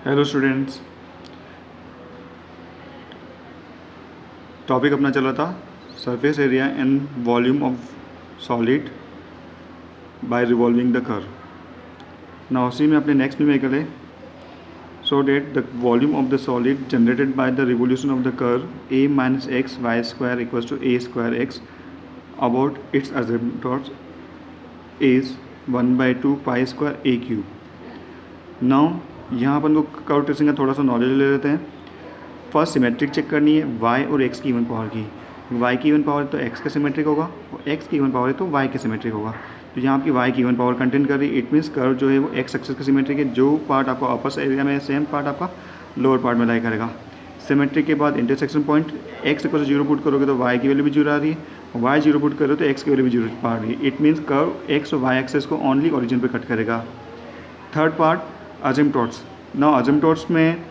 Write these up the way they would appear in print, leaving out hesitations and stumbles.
Hello students. Topic अपना चला था surface area and volume of solid bye revolving the curve. ना उसी में अपने नेक्स्ट न्यूमेरिकल है so that the volume of the solid generated by the revolution of the curve a minus x y square equals to a square x about its asymptotes is 1 by 2 pi square a cube। now यहाँ अपन को curve tracing का थोड़ा सा knowledge ले लेते हैं। First symmetric check करनी है y और x की इवन पावर की। y की इवन पावर है तो x का सिमेट्रिक होगा और x की इवन पावर है तो y का सिमेट्रिक होगा। तो यहाँ आपकी y की इवन पावर कंटेंट कर रही है, इट मीन्स कर्व जो है वो x एक्सिस का सिमेट्रिक है। जो पार्ट आपका अपर एरिया में सेम पार्ट आपका लोअर पार्ट में लाई करेगा। सिमेट्रिक के बाद intersection point x equal zero put करोगे तो y की वैल्यू भी जीरो आ रही है, और y जीरो पुट करो तो x की वैल्यू भी जीरो आ रही है। इट मीन्स कर्व x और y एक्सिस को ओनली ओरिजिन पे कट करेगा। Third part asymptotes. Now asymptotes में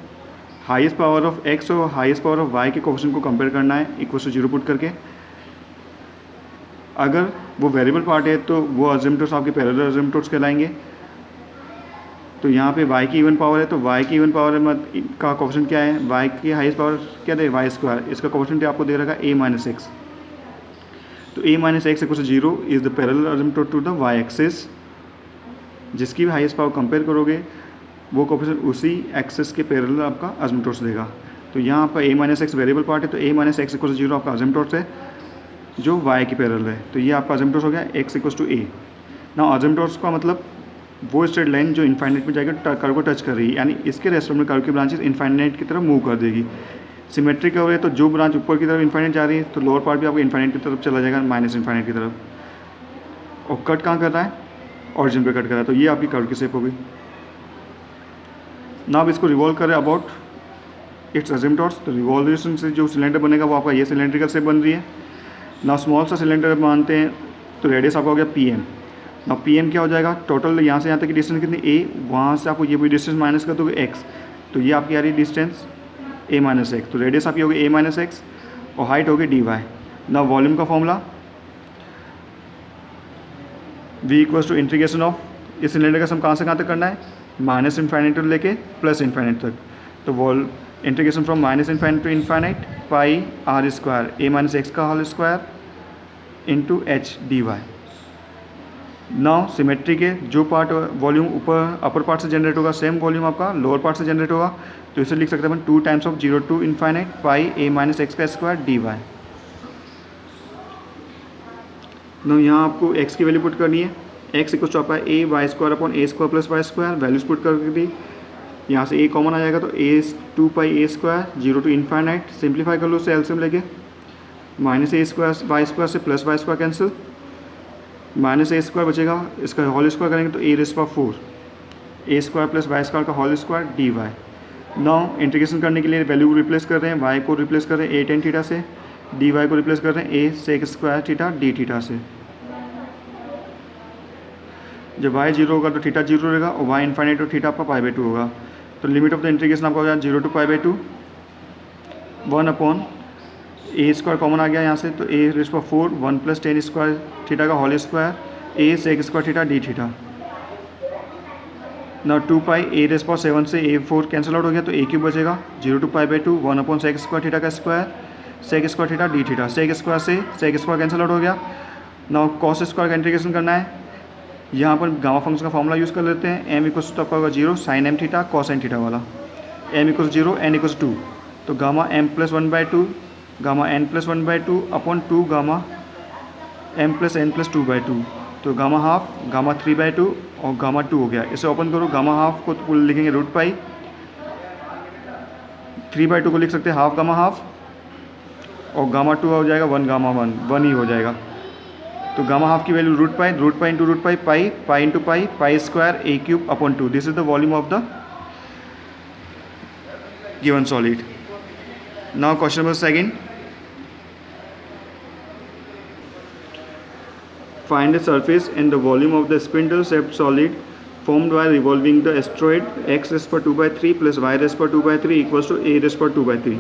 हाईएस्ट पावर ऑफ x और हाईएस्ट पावर ऑफ y के कोफिशिएंट को कंपेयर करना है इक्वल टू जीरो पुट करके। अगर वो वेरिएबल पार्ट है तो वो असिम्पटोट्स आपके पैरेलल असिम्पटोट्स कहलाएंगे। तो यहाँ पे y की इवन पावर है तो y की इवन पावर का कोफिशिएंट क्या है, y की हाईएस्ट पावर क्या दे वाई स्क्वायर, इसका कोफिशिएंट आपको दे रखा है a माइनस एक्स। तो a minus x equal to zero is the parallel asymptote to the y axis. जिसकी भी हाईएस्ट पावर कंपेयर करोगे वो कोफिशिएंट उसी एक्सिस के पैरेलल आपका असिम्पटोट्स देगा। तो यहाँ आपका a minus x variable part है तो a minus x equal to zero आपका असिम्पटोट्स है जो y के पैरेलल है। तो ये आपका असिम्पटोट्स हो गया x इक्वल टू a। ना असिम्पटोट्स का मतलब वो स्ट्रेट लाइन जो इनफाइनाइट में जाकर कर्व को टच कर रही है, यानी इसके रेस्पेक्ट में कर्व की ब्रांचेस इनफाइनाइट की तरफ मूव कर देगी। सिमेट्रिक कर्व है तो जो ब्रांच ऊपर की तरफ इनफाइनाइट जा रही है तो लोअर पार्ट भी आपको इनफाइनाइट की तरफ चला जाएगा, माइनस इनफाइनाइट की तरफ। और कट कहाँ कर रहा है, ऑरिजिन पे कट कर रहा है। तो ये आपकी कर्व की शेप हो गई। ना अब इसको रिवॉल्व करें अबाउट इट्स असिम्पटोट्स। तो रिवॉल्यूशन से जो सिलेंडर बनेगा वो आपका ये सिलेंड्रिकल शेप बन रही है। ना स्मॉल सा सिलेंडर मानते हैं तो रेडियस आपका हो गया pm। ना pm क्या हो जाएगा, टोटल यहाँ से यहाँ तक की डिस्टेंस कितनी a, वहाँ से आपको ये भी डिस्टेंस माइनस कर दोगे x, तो ये आपकी आ रही है डिस्टेंस a माइनस एक्स। तो रेडियस आपकी होगी a माइनस एक्स और हाइट होगी dy। ना वॉल्यूम का formula v equals to integration of, इस सिलेंडर का सम कहाँ से कहाँ तक करना है, माइनस इन्फाइनाइट लेके प्लस इन्फाइनाइट तक। तो integration from minus infinite to infinite pi r square a minus x का whole square into H D Y. Now symmetry के जो पार्ट वॉल्यूम ऊपर अपर पार्ट से जनरेट होगा सेम वॉल्यूम आपका लोअर पार्ट से जनरेट होगा। तो इसे लिख सकते हैं अपन 2 times of zero to infinite pi a minus x का स्क्वायर डी वाई। नाउ यहाँ आपको x की वैल्यू पुट करनी है, x इक्वल टू आपका a y square upon a square plus Y square. Values put कर दी, यहाँ से a कॉमन आ जाएगा तो a 2 pi a square zero to infinite. Simplify कर लो उसे एलसीएम लेके, minus A square Y square से plus Y square cancel, minus A square बचेगा, इसका होल स्क्वायर करेंगे तो a raise power 4 a square plus Y square का whole square D Y. Now integration करने के लिए वैल्यू को रिप्लेस कर रहे हैं, y को रिप्लेस कर रहे हैं a टेन थीटा से, डी वाई को रिप्लेस कर रहे हैं a sec square theta D theta से। जब y जीरो होगा तो थीटा जीरो रहेगा और y इन्फाइनाइट और थीटा आपका पाई बाई 2 होगा। तो लिमिट ऑफ द इंटीग्रेशन आपका हो जाएगा zero to pi by 2, 1 upon a square common आ गया यहाँ से तो a रेस पर 4 1 प्लस टेन स्क्वायर थीटा का whole square a sec square theta D theta. ना 2 पाई a रेस पर 7 से a 4 कैंसिल आउट हो गया तो a क्यूब बचेगा, zero to pi by 2 1 upon sec square theta का square sec square theta D theta. Sec square से sec square cancel out हो गया। ना कॉस स्क्वायर का इंटीग्रेशन करना है, यहाँ पर गामा फंक्शन का फॉर्मूला यूज़ कर लेते हैं। एम इक्वल्स तो आपका होगा zero sine M theta cos N theta वाला, M equals zero N equals 2। तो gamma M plus 1 by 2 gamma N plus 1 by 2 upon 2 gamma M plus N plus 2 by 2। तो gamma half gamma 3 by 2 और gamma 2 हो गया। इसे open करो, gamma half को लिखेंगे रूट पाई, 3 बाई 2 को लिख सकते हैं हाफ गामा हाफ, और गामा 2 हो जाएगा 1 गामा 1 ही हो जाएगा। तो गामा हाफ की value root pi into root pi pi into pi square a cube upon 2। This is the volume of the given solid. Now question number second, find the surface and the volume of the spindle shaped solid formed by revolving the asteroid x raised per 2 by 3 plus y raised per 2 by 3 equals to a raised per 2 by 3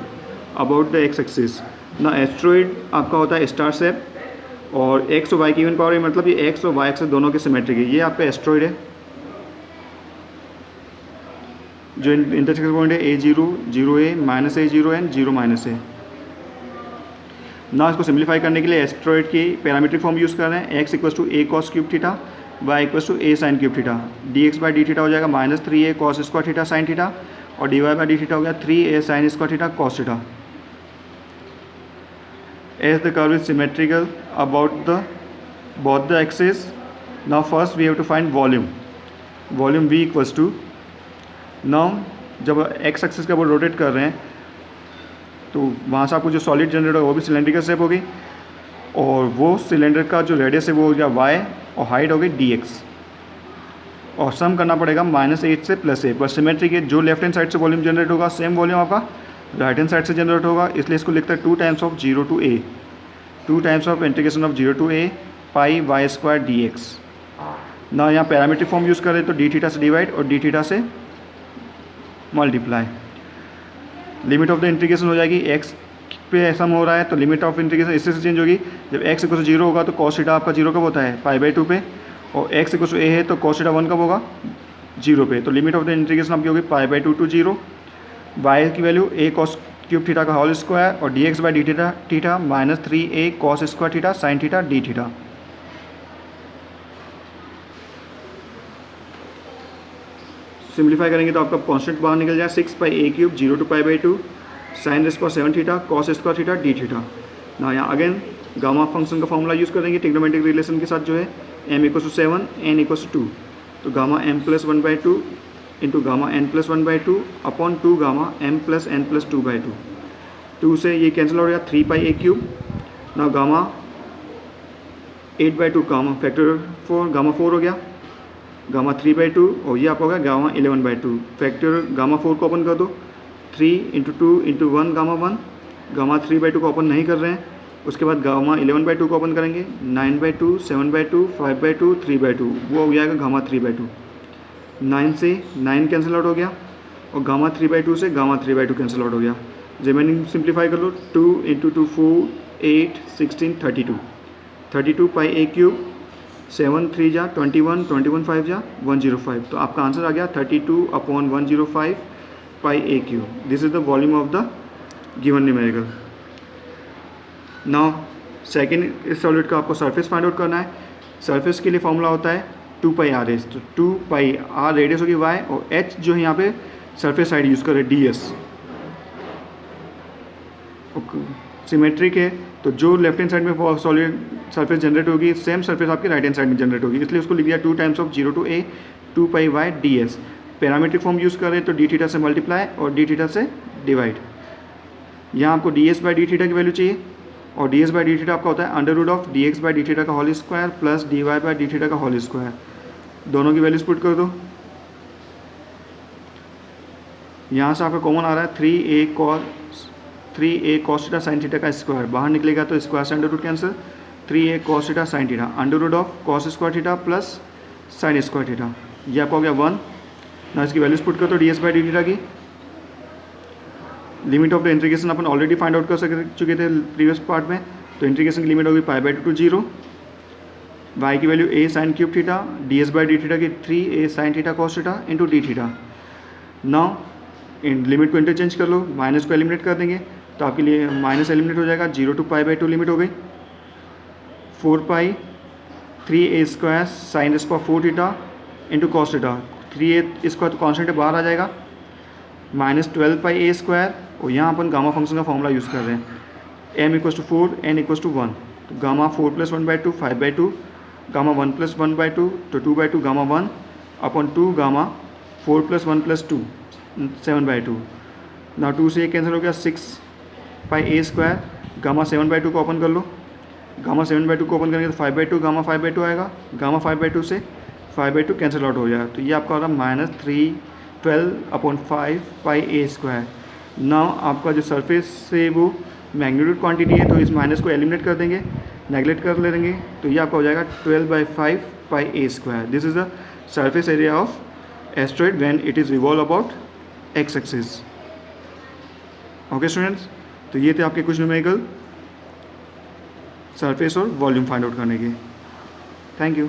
about the x axis। ना asteroid आपका होता है star shape और x और y की even power है, मतलब ये x और y एक्सिस दोनों के सिमेट्रिक है। ये आपका एस्ट्रॉइड है। जो इंटरसेक्शन पॉइंट है A0 0A minus A0 and 0 minus A। ना इसको सिंप्लीफाई करने के लिए एस्ट्रॉइड की पैरामीट्रिक फॉर्म यूज़ कर रहे हैं। x equals to a cos cube theta y equals to a sine cube theta, dx by D theta हो जाएगा minus 3a cos square theta sine theta, और dy बाई डी थीटा हो गया 3a sine square theta cos theta. As the curve is symmetrical about the both the axes, now first we have to find volume. Volume V equals to, now जब x axis का वो rotate कर रहे हैं तो वहाँ से आपको जो सॉलिड जनरेट होगा वो भी सिलेंड्रिकल शेप होगी, और वो सिलेंडर का जो रेडियस है वो हो गया y और हाइट हो गई dx, और सम करना पड़ेगा -8 से +8। बस सिमेट्री के जो लेफ्ट हैंड साइड से वॉल्यूम जनरेट होगा सेम वॉल्यूम आपका राइट हैंड साइड से जनरेट होगा, इसलिए इसको लिखते हैं 2 times of 0 to a, 2 times of integration of 0 to a pi y square dx। ना यहाँ पैरामीट्रिक फॉर्म यूज़ करें तो डी थीटा से डिवाइड और डी थीटा से multiply. Limit of the integration हो जाएगी x पे सम हो रहा है तो लिमिट ऑफ इंटीग्रेशन इससे से चेंज होगी। जब x इक्वल टू 0 होगा तो cos थीटा आपका 0 कब होता है π/2 पे, और x इक्वल टू a है तो cos थीटा 1 कब होगा 0 पे। तो लिमिट ऑफ द इंटीग्रेशन आपकी होगी π/2 to 0, y की value a cos cube theta का होल स्क्वायर और dx by D theta minus 3a cos square theta sine theta D theta. Simplify करेंगे तो आपका कॉन्स्टेंट बाहर निकल जाए 6πa³ 0 to π/2 साइन रेस पर 7 theta cos square theta D theta. ना यहाँ अगेन गामा फंक्शन का फॉर्मूला यूज़ करेंगे ट्रिग्नोमेट्रिक रिलेशन के साथ जो है m equal to 7 n equal to 2, तो gamma m plus 1/2 into gamma n plus 1/2 upon 2 gamma m plus n plus 2/2। 2 से ये कैंसिल हो गया 3πa³। ना गामा 8/2 गामा फैक्टर 4 गामा 4 हो गया, गामा 3/2 और ये आपका होगा गामा 11/2। फैक्टर गामा 4 को ओपन कर दो, 3 इंटू 2 इंटू 1 गामा 1, गामा 3/2 को ओपन नहीं कर रहे हैं। उसके बाद गामा 11/2 को ओपन करेंगे, 9/2 7/2 5/2 3/2, वो हो जाएगा गामा 3/2। 9 से 9 कैंसिल आउट हो गया और गामा 3/2 से गामा 3/2 कैंसिल आउट हो गया। रिमेनिंग सिंप्लीफाई कर लो, 2 इंटू 2 4 8 16 32 πa³, 7 3 जा 21 21 5 जा 105। तो आपका आंसर आ गया 32/105 πa³। This is the volume of the given numerical. Now second इस सॉलिड का आपको सरफेस फाइंड आउट करना है। सरफेस के लिए फॉर्मूला होता है 2πr, तो 2πr रेडियस होगी y और h जो है यहाँ पे सरफेस साइड यूज़ करें ds। सिमेट्रिक है तो जो लेफ्ट हैंड साइड में सॉलिड सरफेस जनरेट होगी सेम सरफेस आपकी राइट हैंड साइड में जनरेट होगी, इसलिए उसको लिख दिया 2 times of 0 to a 2πy ds। Parametric form use करें तो डी थीटा से मल्टीप्लाई और डी थीटा से डिवाइड। यहाँ आपको ds बाई डी थीटा की वैल्यू चाहिए और ds बाई डी थीटा आपका होता है under root of dx by D theta का whole square plus dy by D theta का होल स्क्वायर। दोनों की वैल्यूज पुट कर दो। यहाँ से आपका कॉमन आ रहा है 3a cos theta sine theta का स्क्वायर, बाहर निकलेगा तो स्क्वायर से under root cancel, 3a cos theta sine theta under root of cos square theta plus sine square theta, ये आपका हो गया 1। ना इसकी वैल्यूज पुट कर दो ds बाई डी थीटा की। Limit of the integration upon already find out कर चुके थे प्रीवियस पार्ट में, तो इंटीग्रेशन की लिमिट होगी π/2 to 0, y की value a sign cube theta ds by D theta की 3a sine theta cos theta into D theta. Now in limit को इंटरचेंज कर लो, माइनस को एलिमिनेट कर देंगे तो आपके लिए माइनस एलिमिनेट हो जाएगा, 0 to π/2 लिमिट हो गई, 4π 3a square sine square 4 theta into cos theta, 3a square तो कॉन्स्टेंट बाहर आ जाएगा, माइनस 12πa स्क्वायर। और यहाँ अपन गामा फंक्शन का फॉर्मूला यूज़ कर रहे हैं m equal to 4 n equal to 1, तो गामा 4 प्लस 1/2 5/2, गामा 1 प्लस 1/2 तो 2/2 gamma 1 upon 2 gamma 4 plus 1 plus 2 7/2। ना 2 से ये कैंसिल हो गया 6πa स्क्वायर, गामा 7/2 को ओपन कर लो, गामा 7/2 को ओपन करेंगे तो 5/2 गामा 5/2 आएगा, गामा 5/2 से 5/2 कैंसिल आउट हो जाएगा, तो ये आपका हो रहा है -312/5 πa स्क्वायर। नाउ आपका जो सरफेस से वो मैग्नीट्यूड क्वांटिटी है तो इस माइनस को एलिमिनेट कर देंगे, नेगलेक्ट कर ले देंगे, तो ये आपका हो जाएगा 12/5 πa square. This is the surface area of asteroid when it is revolve about x axis. Okay students, तो ये थे आपके कुछ न्यूमेरिकल सरफेस और वॉल्यूम फाइंड आउट करने के। Thank you.